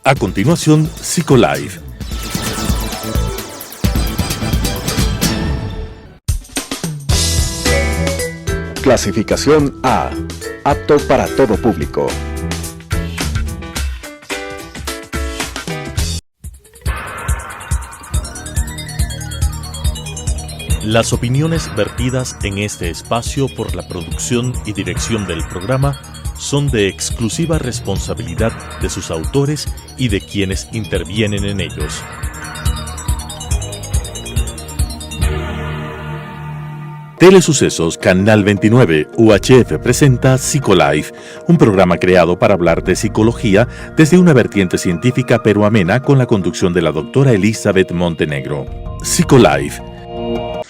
A continuación, Psicolife. Clasificación A. Apto para todo público. Las opiniones vertidas en este espacio por la producción y dirección del programa son de exclusiva responsabilidad de sus autores y de quienes intervienen en ellos. Telesucesos Canal 29 UHF presenta Psicolife, un programa creado para hablar de psicología desde una vertiente científica pero amena con la conducción de la doctora Elizabeth Montenegro. Psicolife.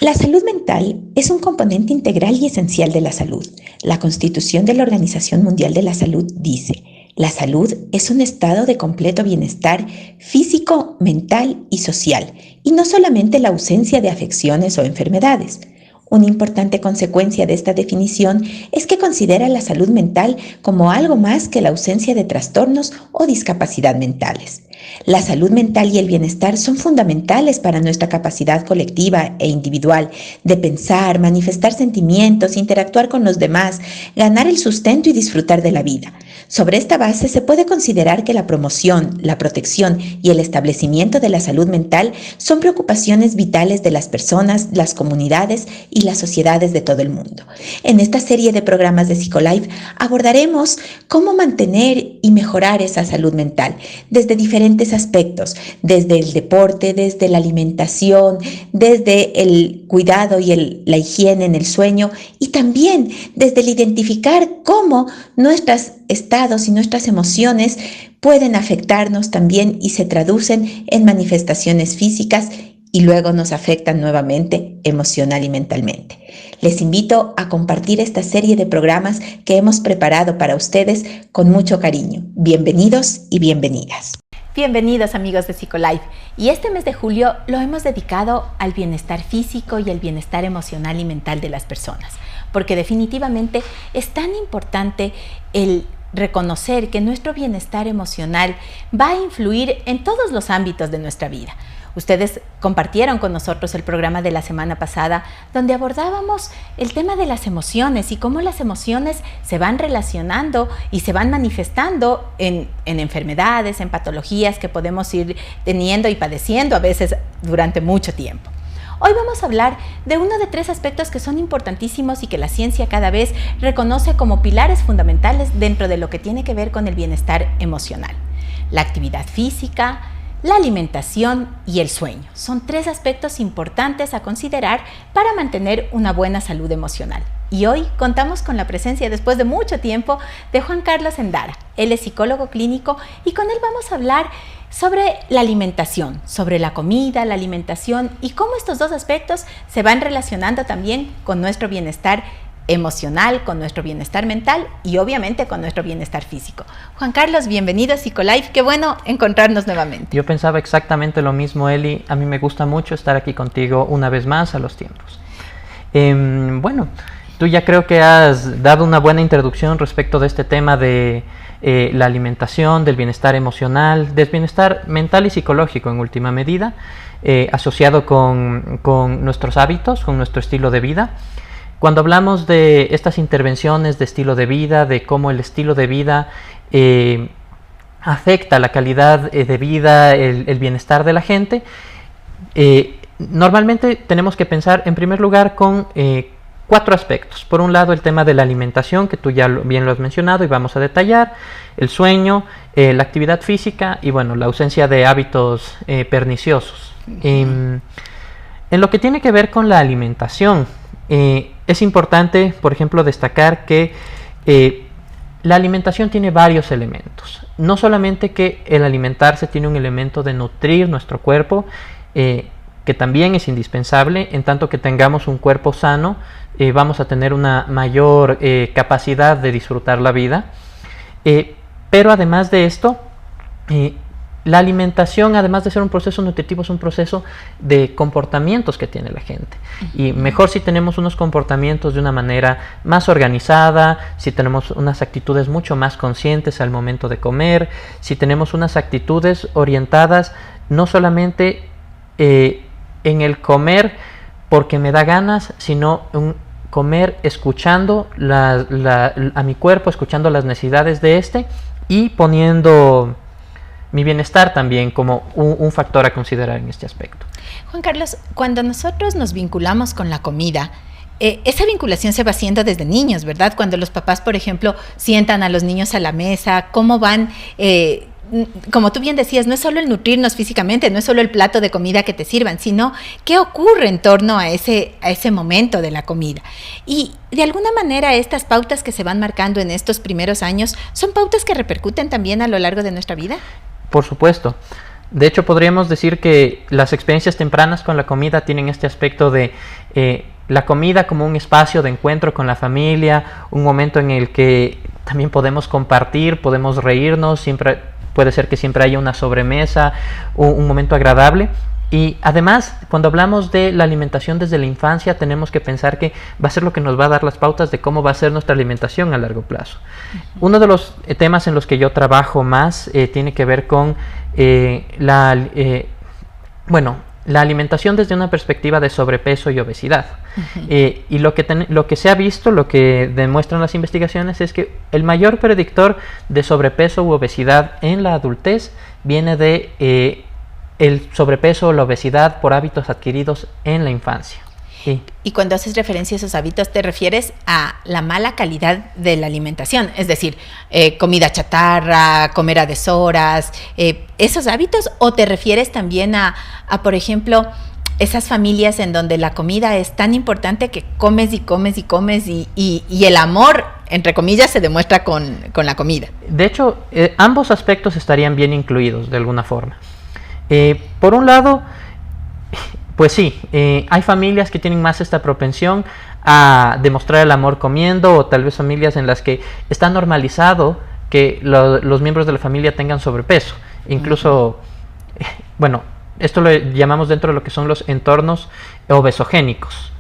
La salud mental es un componente integral y esencial de la salud. La Constitución de la Organización Mundial de la Salud dice: la salud es un estado de completo bienestar físico, mental y social, y no solamente la ausencia de afecciones o enfermedades. Una importante consecuencia de esta definición es que considera la salud mental como algo más que la ausencia de trastornos o discapacidad mentales. La salud mental y el bienestar son fundamentales para nuestra capacidad colectiva e individual de pensar, manifestar sentimientos, interactuar con los demás, ganar el sustento y disfrutar de la vida. Sobre esta base se puede considerar que la promoción, la protección y el establecimiento de la salud mental son preocupaciones vitales de las personas, las comunidades y las sociedades de todo el mundo. En esta serie de programas de Psicolife abordaremos cómo mantener y mejorar esa salud mental desde diferentes aspectos, desde el deporte, desde la alimentación, desde el cuidado y la higiene en el sueño, y también desde el identificar cómo nuestros estados y nuestras emociones pueden afectarnos también y se traducen en manifestaciones físicas y luego nos afectan nuevamente emocional y mentalmente. Les invito a compartir esta serie de programas que hemos preparado para ustedes con mucho cariño. Bienvenidos y bienvenidas. Bienvenidos amigos de Psicolife, y este mes de julio lo hemos dedicado al bienestar físico y al bienestar emocional y mental de las personas, porque definitivamente es tan importante el reconocer que nuestro bienestar emocional va a influir en todos los ámbitos de nuestra vida. Ustedes compartieron con nosotros el programa de la semana pasada, donde abordábamos el tema de las emociones y cómo las emociones se van relacionando y se van manifestando en enfermedades, en patologías que podemos ir teniendo y padeciendo a veces durante mucho tiempo. Hoy vamos a hablar de uno de 3 aspectos que son importantísimos y que la ciencia cada vez reconoce como pilares fundamentales dentro de lo que tiene que ver con el bienestar emocional: la actividad física, la alimentación y el sueño. Son 3 aspectos importantes a considerar para mantener una buena salud emocional. Y hoy contamos con la presencia, después de mucho tiempo, de Juan Carlos Endara. Él es psicólogo clínico y con él vamos a hablar sobre la alimentación, sobre la comida, la alimentación y cómo estos 2 aspectos se van relacionando también con nuestro bienestar emocional, con nuestro bienestar mental y obviamente con nuestro bienestar físico. Juan Carlos, bienvenido a Psicolife, qué bueno encontrarnos nuevamente. Yo pensaba exactamente lo mismo, Eli. A mí me gusta mucho estar aquí contigo una vez más a los tiempos. Bueno, tú ya creo que has dado una buena introducción respecto de este tema de la alimentación, del bienestar emocional, del bienestar mental y psicológico en última medida, asociado con nuestros hábitos, con nuestro estilo de vida. Cuando hablamos de estas intervenciones de estilo de vida, de cómo el estilo de vida afecta la calidad de vida, el bienestar de la gente, normalmente tenemos que pensar en primer lugar con 4 aspectos. Por un lado, el tema de la alimentación, que tú ya bien lo has mencionado y vamos a detallar, el sueño, la actividad física y bueno, la ausencia de hábitos perniciosos. En lo que tiene que ver con la alimentación, es importante, por ejemplo, destacar que la alimentación tiene varios elementos. No solamente que el alimentarse tiene un elemento de nutrir nuestro cuerpo, que también es indispensable. En tanto que tengamos un cuerpo sano, vamos a tener una mayor capacidad de disfrutar la vida. Pero además de esto, la alimentación, además de ser un proceso nutritivo, es un proceso de comportamientos que tiene la gente. Y mejor si tenemos unos comportamientos de una manera más organizada, si tenemos unas actitudes mucho más conscientes al momento de comer, si tenemos unas actitudes orientadas no solamente en el comer porque me da ganas, sino un comer escuchando a mi cuerpo, escuchando las necesidades de este y poniendo mi bienestar también como un factor a considerar en este aspecto. Juan Carlos, cuando nosotros nos vinculamos con la comida, esa vinculación se va haciendo desde niños, ¿verdad? Cuando los papás, por ejemplo, sientan a los niños a la mesa, cómo van... como tú bien decías, no es solo el nutrirnos físicamente, no es solo el plato de comida que te sirvan, sino qué ocurre en torno a ese momento de la comida. Y de alguna manera estas pautas que se van marcando en estos primeros años, ¿son pautas que repercuten también a lo largo de nuestra vida? Por supuesto. De hecho, podríamos decir que las experiencias tempranas con la comida tienen este aspecto de la comida como un espacio de encuentro con la familia, un momento en el que también podemos compartir, podemos reírnos, siempre puede ser que siempre haya una sobremesa, un momento agradable. Y además, cuando hablamos de la alimentación desde la infancia, tenemos que pensar que va a ser lo que nos va a dar las pautas de cómo va a ser nuestra alimentación a largo plazo. Uno de los temas en los que yo trabajo más tiene que ver con la alimentación desde una perspectiva de sobrepeso y obesidad. Y lo que se ha visto, lo que demuestran las investigaciones es que el mayor predictor de sobrepeso u obesidad en la adultez viene de el sobrepeso o la obesidad por hábitos adquiridos en la infancia. Sí. Y cuando haces referencia a esos hábitos, ¿te refieres a la mala calidad de la alimentación? Es decir, comida chatarra, comer a deshoras, esos hábitos, ¿o te refieres también a, por ejemplo, esas familias en donde la comida es tan importante que comes y comes y comes y el amor, entre comillas, se demuestra con la comida? De hecho, ambos aspectos estarían bien incluidos de alguna forma. Por un lado, pues sí, hay familias que tienen más esta propensión a demostrar el amor comiendo, o tal vez familias en las que está normalizado que los miembros de la familia tengan sobrepeso. Incluso, bueno, esto lo llamamos dentro de lo que son los entornos obesogénicos.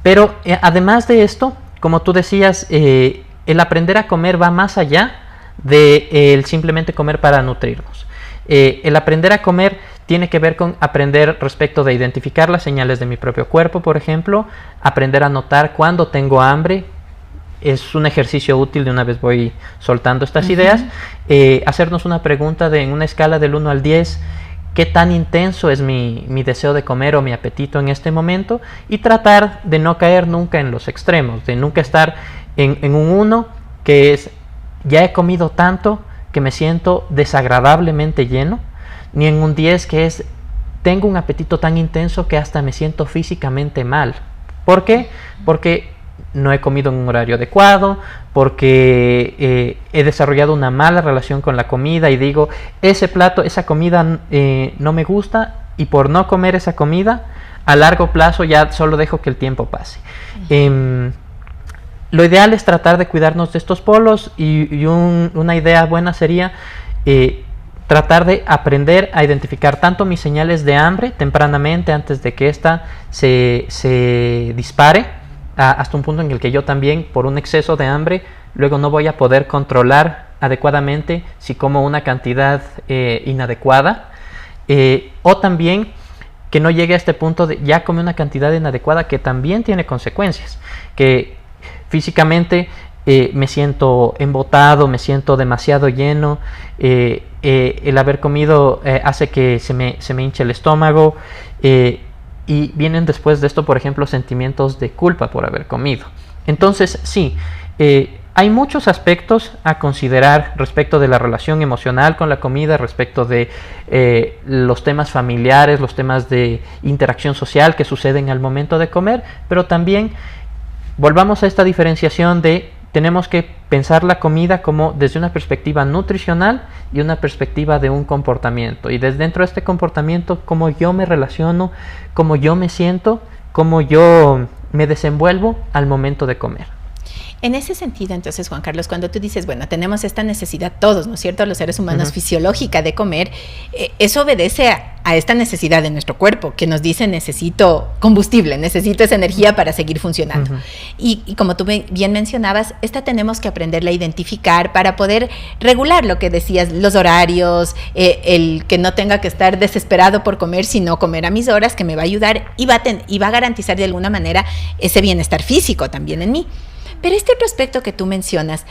Pero además de esto, como tú decías, el aprender a comer va más allá de el simplemente comer para nutrirnos. El aprender a comer tiene que ver con aprender respecto de identificar las señales de mi propio cuerpo, por ejemplo, aprender a notar cuando tengo hambre. Es un ejercicio útil, de una vez voy soltando estas ideas. Hacernos una pregunta en una escala del 1 al 10, ¿qué tan intenso es mi deseo de comer o mi apetito en este momento? Y tratar de no caer nunca en los extremos, de nunca estar en un 1, que es, ya he comido tanto que me siento desagradablemente lleno, ni en un 10 que es, tengo un apetito tan intenso que hasta me siento físicamente mal. ¿Por qué? Porque no he comido en un horario adecuado, porque he desarrollado una mala relación con la comida y digo, ese plato, esa comida no me gusta, y por no comer esa comida, a largo plazo ya solo dejo que el tiempo pase. Lo ideal es tratar de cuidarnos de estos polos, y una idea buena sería tratar de aprender a identificar tanto mis señales de hambre tempranamente, antes de que ésta se dispare, hasta un punto en el que yo también, por un exceso de hambre, luego no voy a poder controlar adecuadamente si como una cantidad inadecuada, o también que no llegue a este punto de ya come una cantidad inadecuada, que también tiene consecuencias, que físicamente me siento embotado, me siento demasiado lleno, el haber comido hace que se me hinche el estómago, y vienen después de esto, por ejemplo, sentimientos de culpa por haber comido. Entonces, sí, hay muchos aspectos a considerar respecto de la relación emocional con la comida, respecto de los temas familiares, los temas de interacción social que suceden al momento de comer, pero también volvamos a esta diferenciación de tenemos que pensar la comida como desde una perspectiva nutricional y una perspectiva de un comportamiento. Y desde dentro de este comportamiento, cómo yo me relaciono, cómo yo me siento, cómo yo me desenvuelvo al momento de comer. En ese sentido, entonces, Juan Carlos, cuando tú dices, bueno, tenemos esta necesidad todos, ¿no es cierto?, los seres humanos, fisiológica de comer, eso obedece a esta necesidad de nuestro cuerpo, que nos dice, necesito combustible, necesito esa energía para seguir funcionando. Y como tú bien mencionabas, esta tenemos que aprenderla a identificar para poder regular lo que decías, los horarios, el que no tenga que estar desesperado por comer, sino comer a mis horas, que me va a ayudar y va a garantizar de alguna manera ese bienestar físico también en mí. Pero este otro aspecto que tú mencionas,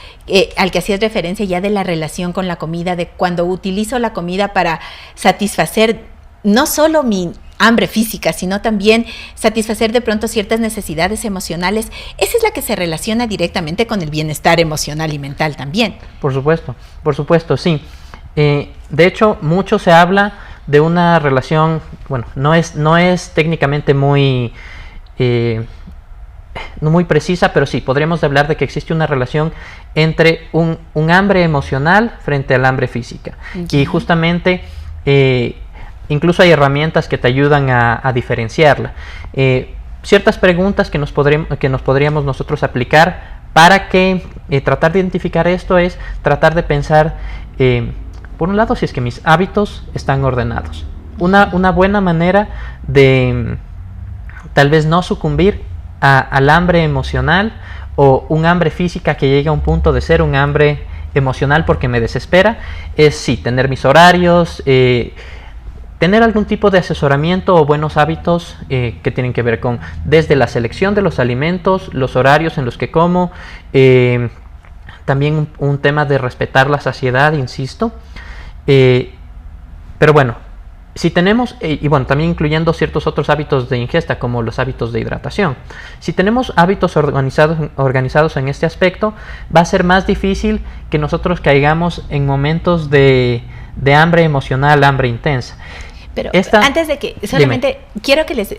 al que hacías referencia ya de la relación con la comida, de cuando utilizo la comida para satisfacer no solo mi hambre física, sino también satisfacer de pronto ciertas necesidades emocionales, esa es la que se relaciona directamente con el bienestar emocional y mental también. Por supuesto, sí. De hecho, mucho se habla de una relación, bueno, no es técnicamente muy no muy precisa, pero sí, podríamos hablar de que existe una relación entre un hambre emocional frente al hambre física. Y justamente, incluso hay herramientas que te ayudan a diferenciarla. Ciertas preguntas que nos podríamos nosotros aplicar para que tratar de identificar esto es tratar de pensar, por un lado, si es que mis hábitos están ordenados. Una buena manera de tal vez no sucumbir al hambre emocional o un hambre física que llega a un punto de ser un hambre emocional porque me desespera, es sí, tener mis horarios, tener algún tipo de asesoramiento o buenos hábitos que tienen que ver con desde la selección de los alimentos, los horarios en los que como, también un tema de respetar la saciedad, insisto, pero bueno, si tenemos, y bueno, también incluyendo ciertos otros hábitos de ingesta como los hábitos de hidratación, si tenemos hábitos organizados en este aspecto, va a ser más difícil que nosotros caigamos en momentos de hambre emocional, hambre intensa. Pero antes de que, solamente quiero que les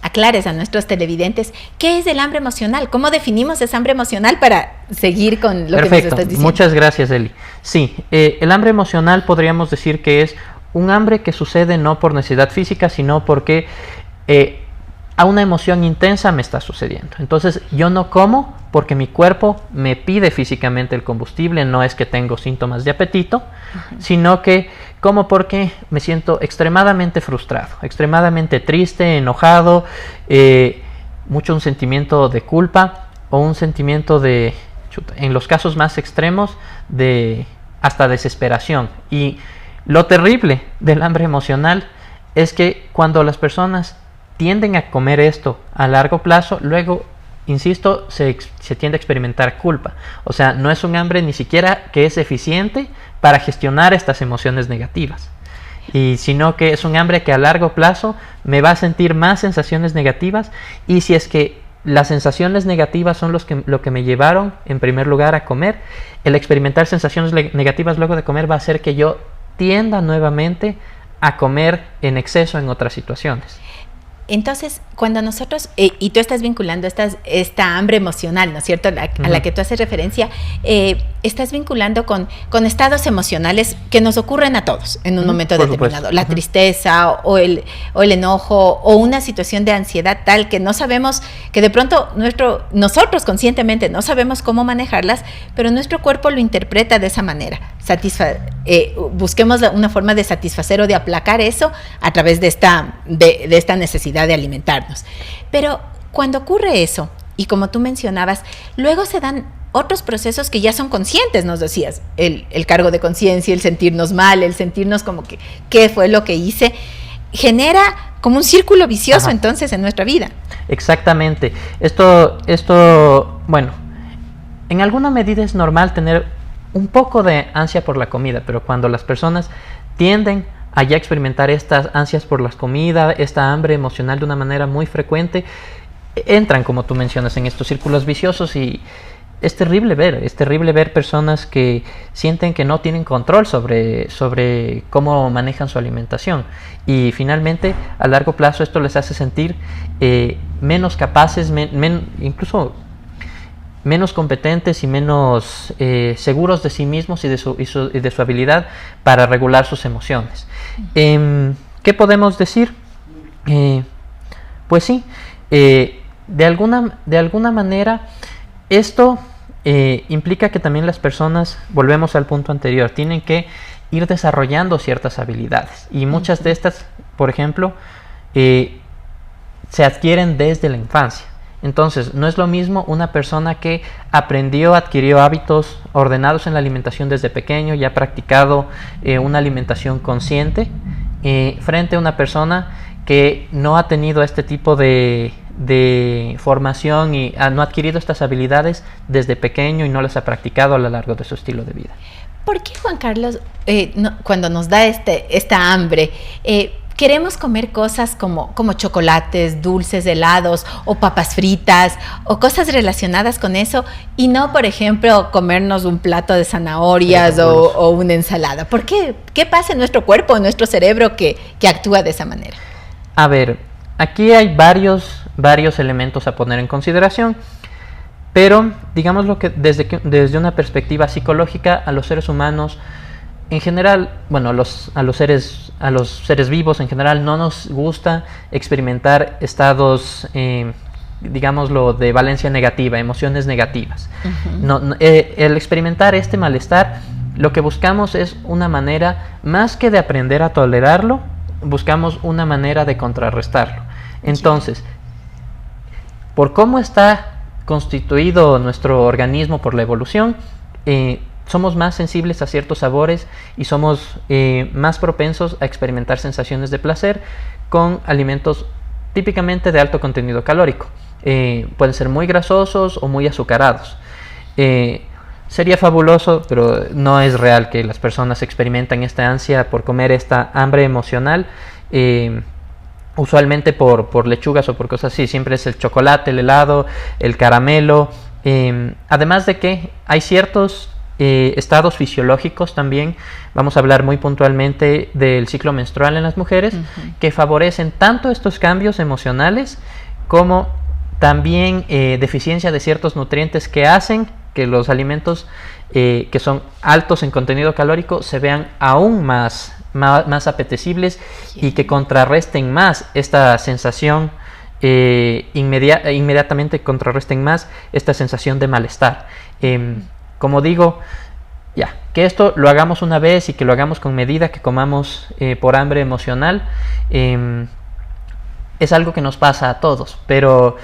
aclares a nuestros televidentes qué es el hambre emocional, cómo definimos esa hambre emocional para seguir con lo que nos estás diciendo. Muchas gracias, Eli. Sí, el hambre emocional podríamos decir que es un hambre que sucede no por necesidad física, sino porque a una emoción intensa me está sucediendo. Entonces yo no como porque mi cuerpo me pide físicamente el combustible, no es que tengo síntomas de apetito, sino que como porque me siento extremadamente frustrado, extremadamente triste, enojado, mucho un sentimiento de culpa o un sentimiento de, en los casos más extremos, de hasta desesperación. Y lo terrible del hambre emocional es que cuando las personas tienden a comer esto a largo plazo, luego, insisto, se tiende a experimentar culpa. O sea, no es un hambre ni siquiera que es eficiente para gestionar estas emociones negativas, sino que es un hambre que a largo plazo me va a sentir más sensaciones negativas, y si es que las sensaciones negativas son lo que me llevaron en primer lugar a comer, el experimentar sensaciones negativas luego de comer va a hacer que yo tienda nuevamente a comer en exceso en otras situaciones. Entonces, cuando nosotros, y tú estás vinculando esta hambre emocional, ¿no es cierto?, a la que tú haces referencia, estás vinculando con estados emocionales que nos ocurren a todos en un momento determinado. La tristeza o el enojo o una situación de ansiedad tal que no sabemos, que de pronto nosotros conscientemente no sabemos cómo manejarlas, pero nuestro cuerpo lo interpreta de esa manera. Busquemos una forma de satisfacer o de aplacar eso a través de esta necesidad de alimentarnos. Pero cuando ocurre eso, y como tú mencionabas, luego se dan otros procesos que ya son conscientes, nos decías, el cargo de conciencia, el sentirnos mal, el sentirnos como que qué fue lo que hice, genera como un círculo vicioso entonces en nuestra vida. Exactamente. Esto, bueno, en alguna medida es normal tener un poco de ansia por la comida, pero cuando las personas tienden a ya experimentar estas ansias por la comida, esta hambre emocional de una manera muy frecuente, entran, como tú mencionas, en estos círculos viciosos, y es terrible ver personas que sienten que no tienen control sobre cómo manejan su alimentación, y finalmente a largo plazo esto les hace sentir menos capaces, incluso menos competentes y menos seguros de sí mismos y de su habilidad para regular sus emociones. ¿Qué podemos decir? Pues sí, de alguna manera esto implica que también las personas, volvemos al punto anterior, tienen que ir desarrollando ciertas habilidades. Y muchas de estas, por ejemplo, se adquieren desde la infancia. Entonces, no es lo mismo una persona que adquirió hábitos ordenados en la alimentación desde pequeño y ha practicado una alimentación consciente, frente a una persona que no ha tenido este tipo de formación y no ha adquirido estas habilidades desde pequeño y no las ha practicado a lo largo de su estilo de vida. ¿Por qué, Juan Carlos, cuando nos da esta hambre, queremos comer cosas como chocolates, dulces, helados o papas fritas o cosas relacionadas con eso y no, por ejemplo, comernos un plato de zanahorias o una ensalada? ¿Por qué? ¿Qué pasa en nuestro cuerpo, en nuestro cerebro que actúa de esa manera? A ver, aquí hay varios elementos a poner en consideración, pero digámoslo que desde una perspectiva psicológica, a los seres humanos en general, bueno, a los seres vivos en general no nos gusta experimentar estados, digámoslo, de valencia negativa, emociones negativas. Uh-huh. El experimentar este malestar, lo que buscamos es una manera, más que de aprender a tolerarlo, buscamos una manera de contrarrestarlo. Entonces, por cómo está constituido nuestro organismo por la evolución, somos más sensibles a ciertos sabores y somos más propensos a experimentar sensaciones de placer con alimentos típicamente de alto contenido calórico. Pueden ser muy grasosos o muy azucarados. Sería fabuloso, pero no es real que las personas experimentan esta ansia por comer, esta hambre emocional, usualmente por lechugas o por cosas así. Siempre es el chocolate, el helado, el caramelo. Además de que hay ciertos estados fisiológicos también, vamos a hablar muy puntualmente del ciclo menstrual en las mujeres, uh-huh, que favorecen tanto estos cambios emocionales como también deficiencia de ciertos nutrientes que hacen que los alimentos que son altos en contenido calórico se vean aún más apetecibles y que contrarresten más esta sensación, inmediatamente contrarresten más esta sensación de malestar. Como digo, que esto lo hagamos una vez y que lo hagamos con medida, que comamos por hambre emocional, es algo que nos pasa a todos, pero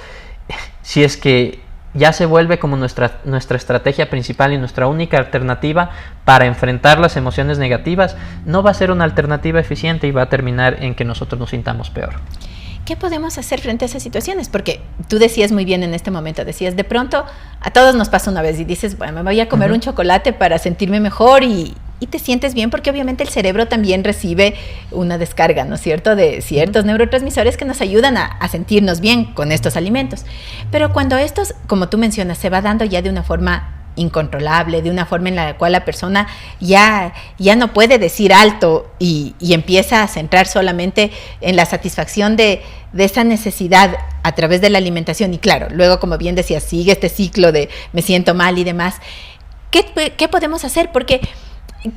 si es que ya se vuelve como nuestra estrategia principal y nuestra única alternativa para enfrentar las emociones negativas, no va a ser una alternativa eficiente y va a terminar en que nosotros nos sintamos peor. ¿Qué podemos hacer frente a esas situaciones? Porque tú decías muy bien en este momento, decías, de pronto a todos nos pasa una vez y dices, bueno, me voy a comer, uh-huh, un chocolate para sentirme mejor y te sientes bien porque obviamente el cerebro también recibe una descarga, ¿no es cierto?, de ciertos neurotransmisores que nos ayudan a sentirnos bien con estos alimentos. Pero cuando estos, como tú mencionas, se va dando ya de una forma incontrolable, de una forma en la cual la persona ya no puede decir alto y empieza a centrar solamente en la satisfacción de esa necesidad a través de la alimentación, y claro, luego, como bien decías, sigue este ciclo de me siento mal y demás. ¿Qué podemos hacer? Porque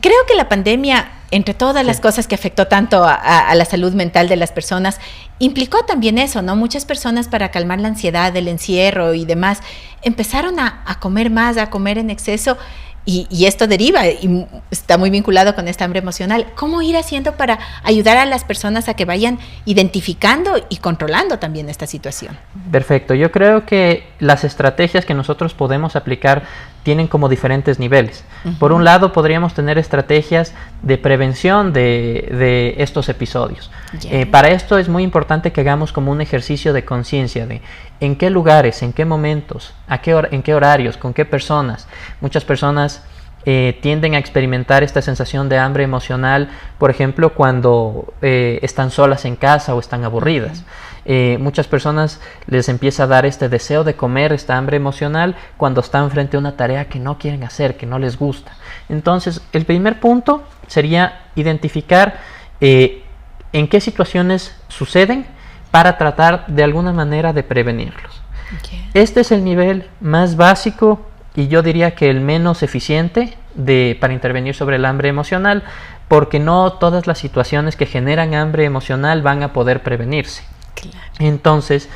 creo que la pandemia, entre todas las cosas que afectó tanto a la salud mental de las personas, implicó también eso, ¿no? Muchas personas, para calmar la ansiedad del encierro y demás, empezaron a comer más, a comer en exceso, y esto deriva y está muy vinculado con esta hambre emocional. ¿Cómo ir haciendo para ayudar a las personas a que vayan identificando y controlando también esta situación? Perfecto. Yo creo que las estrategias que nosotros podemos aplicar tienen como diferentes niveles. Uh-huh. Por un lado, podríamos tener estrategias de prevención de estos episodios. Yeah. Para esto es muy importante que hagamos como un ejercicio de conciencia de en qué lugares, en qué momentos, en qué horarios, con qué personas. Muchas personas tienden a experimentar esta sensación de hambre emocional, por ejemplo, cuando están solas en casa o están aburridas. Muchas personas les empieza a dar este deseo de comer, esta hambre emocional, cuando están frente a una tarea que no quieren hacer, que no les gusta. Entonces, el primer punto sería identificar en qué situaciones suceden para tratar de alguna manera de prevenirlos. Okay. Este es el nivel más básico y yo diría que el menos eficiente para intervenir sobre el hambre emocional, porque no todas las situaciones que generan hambre emocional van a poder prevenirse. Claro. Entonces,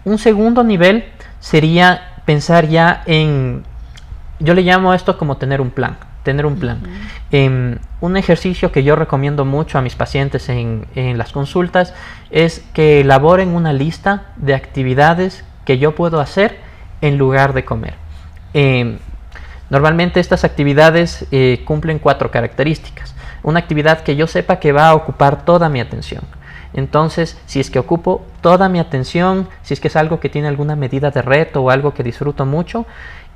un segundo nivel sería pensar ya en yo le llamo a esto como tener un plan. Un ejercicio que yo recomiendo mucho a mis pacientes en las consultas es que elaboren una lista de actividades que yo puedo hacer en lugar de comer. Normalmente estas actividades cumplen 4 características. Una actividad que yo sepa que va a ocupar toda mi atención. Entonces, si es que ocupo toda mi atención, si es que es algo que tiene alguna medida de reto o algo que disfruto mucho,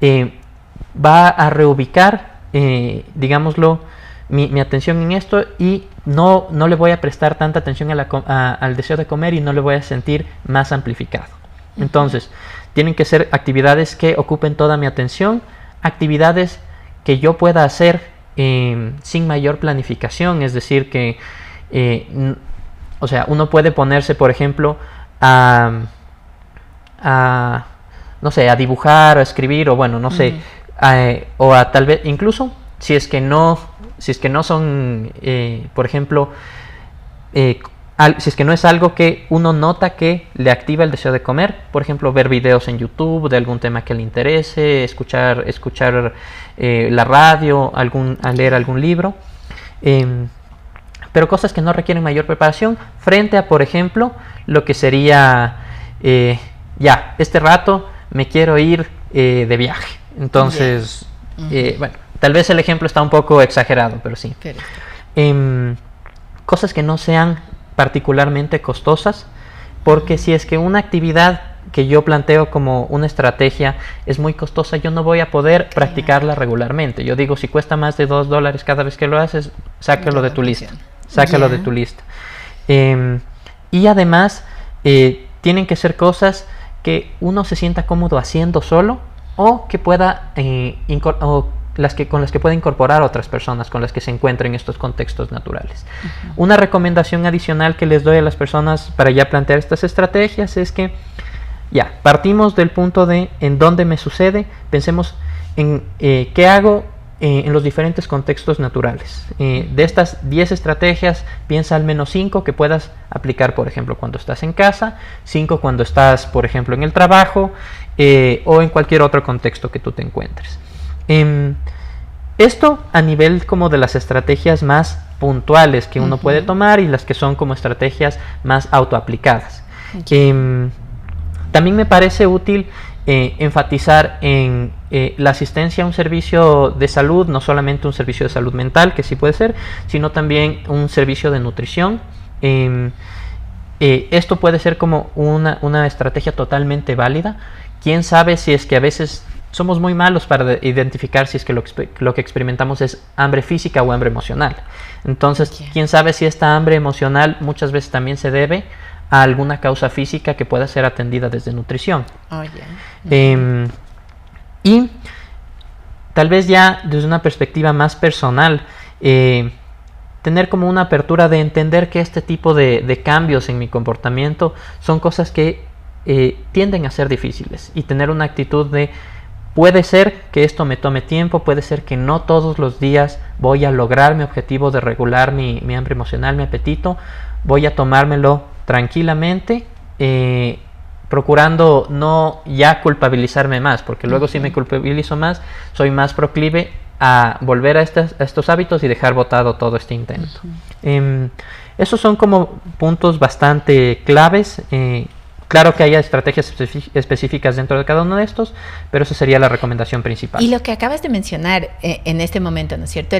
va a reubicar, digámoslo, mi atención en esto, y no le voy a prestar tanta atención al deseo de comer y no le voy a sentir más amplificado. Entonces, tienen que ser actividades que ocupen toda mi atención, actividades que yo pueda hacer sin mayor planificación, es decir, que o sea, uno puede ponerse, por ejemplo, no sé, a dibujar, a escribir, o bueno, no sé, o a tal vez, incluso, si es que no son, por ejemplo, si es que no es algo que uno nota que le activa el deseo de comer, por ejemplo, ver videos en YouTube de algún tema que le interese, escuchar la radio, leer algún libro, pero cosas que no requieren mayor preparación, frente a, por ejemplo, lo que sería, este rato me quiero ir de viaje. Entonces, bueno, tal vez el ejemplo está un poco exagerado, pero sí. Cosas que no sean particularmente costosas, porque si es que una actividad que yo planteo como una estrategia es muy costosa, yo no voy a poder practicarla regularmente. Yo digo, si cuesta más de $2 cada vez que lo haces, sácalo de tu lista. Sácalo de tu lista. Y además, tienen que ser cosas que uno se sienta cómodo haciendo solo, o que pueda con las que pueda incorporar a otras personas con las que se encuentren en estos contextos naturales. Una recomendación adicional que les doy a las personas para ya plantear estas estrategias es que partimos del punto de en dónde me sucede, pensemos en qué hago en los diferentes contextos naturales. De estas 10 estrategias, piensa al menos 5 que puedas aplicar, por ejemplo, cuando estás en casa, 5 cuando estás, por ejemplo, en el trabajo, o en cualquier otro contexto que tú te encuentres. Esto a nivel como de las estrategias más puntuales que uno puede tomar, y las que son como estrategias más autoaplicadas. También me parece útil enfatizar en la asistencia a un servicio de salud, no solamente un servicio de salud mental, que sí puede ser, sino también un servicio de nutrición. Esto puede ser como una estrategia totalmente válida. Quién sabe si es que a veces somos muy malos para identificar si es que lo que experimentamos es hambre física o hambre emocional. Entonces, quién sabe si esta hambre emocional muchas veces también se debe a alguna causa física que pueda ser atendida desde nutrición. Y tal vez ya desde una perspectiva más personal, tener como una apertura de entender que este tipo de cambios en mi comportamiento son cosas que tienden a ser difíciles, y tener una actitud de puede ser que esto me tome tiempo, puede ser que no todos los días voy a lograr mi objetivo de regular mi hambre emocional, mi apetito. Voy a tomármelo tranquilamente, procurando no ya culpabilizarme más, porque luego si me culpabilizo más, soy más proclive a volver a estos hábitos y dejar botado todo este intento. Esos son como puntos bastante claves. Claro que haya estrategias específicas dentro de cada uno de estos, pero esa sería la recomendación principal. Y lo que acabas de mencionar en este momento, ¿no es cierto?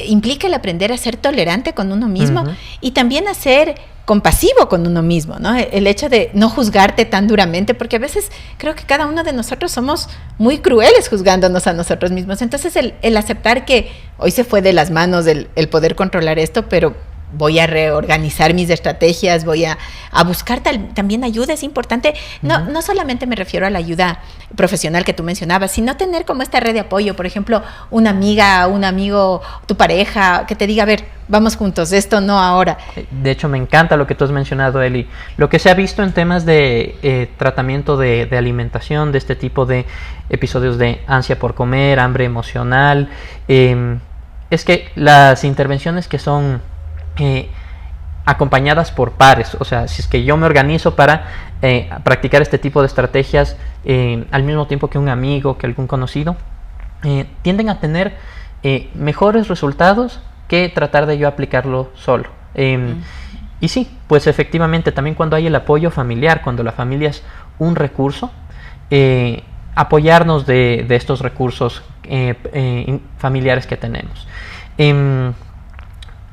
Implica el aprender a ser tolerante con uno mismo, y también a ser compasivo con uno mismo, ¿no? El hecho de no juzgarte tan duramente, porque a veces creo que cada uno de nosotros somos muy crueles juzgándonos a nosotros mismos. Entonces el aceptar que hoy se fue de las manos el poder controlar esto, pero voy a reorganizar mis estrategias, voy a buscar también ayuda, es importante. No solamente me refiero a la ayuda profesional que tú mencionabas, sino tener como esta red de apoyo, por ejemplo, una amiga, un amigo, tu pareja, que te diga, a ver, vamos juntos, esto no ahora. De hecho, me encanta lo que tú has mencionado, Eli. Lo que se ha visto en temas de tratamiento de alimentación, de este tipo de episodios de ansia por comer, hambre emocional, es que las intervenciones que son acompañadas por pares, o sea, si es que yo me organizo para practicar este tipo de estrategias al mismo tiempo que un amigo, que algún conocido, tienden a tener mejores resultados que tratar de yo aplicarlo solo. Y sí, pues efectivamente, también cuando hay el apoyo familiar, cuando la familia es un recurso, apoyarnos de estos recursos familiares que tenemos.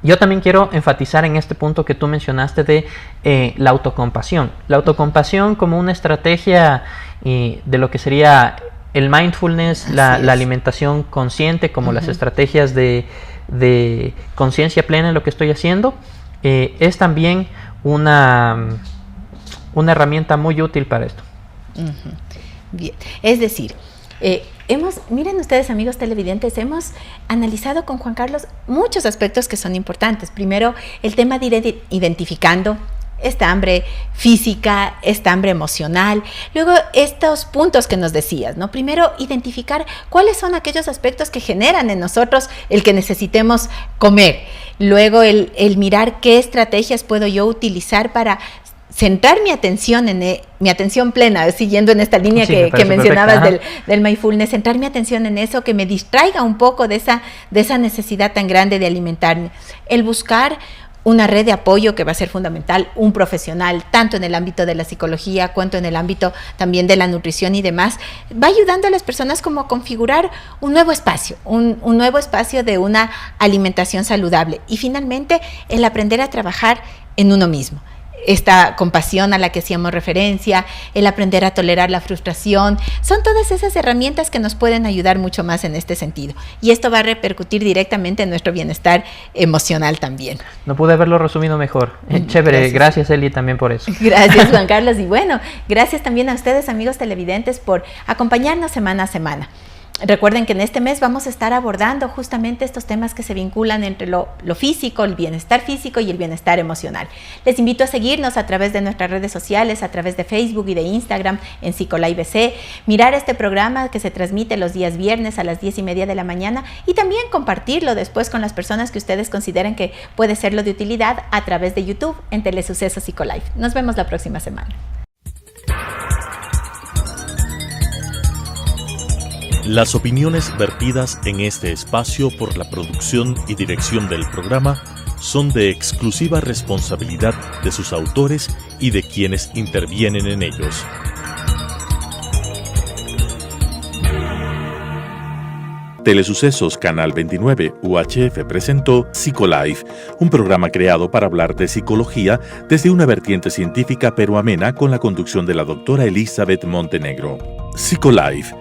Yo también quiero enfatizar en este punto que tú mencionaste de la autocompasión. La autocompasión como una estrategia de lo que sería el mindfulness, la alimentación consciente, como las estrategias de conciencia plena en lo que estoy haciendo, es también una herramienta muy útil para esto. Bien, es decir, miren ustedes, amigos televidentes, hemos analizado con Juan Carlos muchos aspectos que son importantes. Primero, el tema de ir identificando esta hambre física, esta hambre emocional. Luego, estos puntos que nos decías, ¿no? Primero, identificar cuáles son aquellos aspectos que generan en nosotros el que necesitemos comer. Luego, el mirar qué estrategias puedo yo utilizar para centrar mi atención mi atención plena, siguiendo en esta línea que mencionabas del mindfulness, centrar mi atención en eso, que me distraiga un poco de esa necesidad tan grande de alimentarme. El buscar una red de apoyo que va a ser fundamental, un profesional, tanto en el ámbito de la psicología, cuanto en el ámbito también de la nutrición y demás, va ayudando a las personas como a configurar un nuevo espacio, un nuevo espacio de una alimentación saludable. Y finalmente, el aprender a trabajar en uno mismo. Esta compasión a la que hacíamos referencia, el aprender a tolerar la frustración, son todas esas herramientas que nos pueden ayudar mucho más en este sentido. Y esto va a repercutir directamente en nuestro bienestar emocional también. No pude haberlo resumido mejor. Chévere, gracias Eli también por eso. Gracias Juan Carlos, y bueno, gracias también a ustedes, amigos televidentes, por acompañarnos semana a semana. Recuerden que en este mes vamos a estar abordando justamente estos temas que se vinculan entre lo físico, el bienestar físico y el bienestar emocional. Les invito a seguirnos a través de nuestras redes sociales, a través de Facebook y de Instagram en Psicolive BC, mirar este programa que se transmite los días viernes a las 10:30 de la mañana y también compartirlo después con las personas que ustedes consideren que puede serlo de utilidad a través de YouTube en Telesucesos Psicolive. Nos vemos la próxima semana. Las opiniones vertidas en este espacio por la producción y dirección del programa son de exclusiva responsabilidad de sus autores y de quienes intervienen en ellos. Telesucesos Canal 29 UHF presentó Psicolive, un programa creado para hablar de psicología desde una vertiente científica pero amena con la conducción de la doctora Elizabeth Montenegro. Psicolive,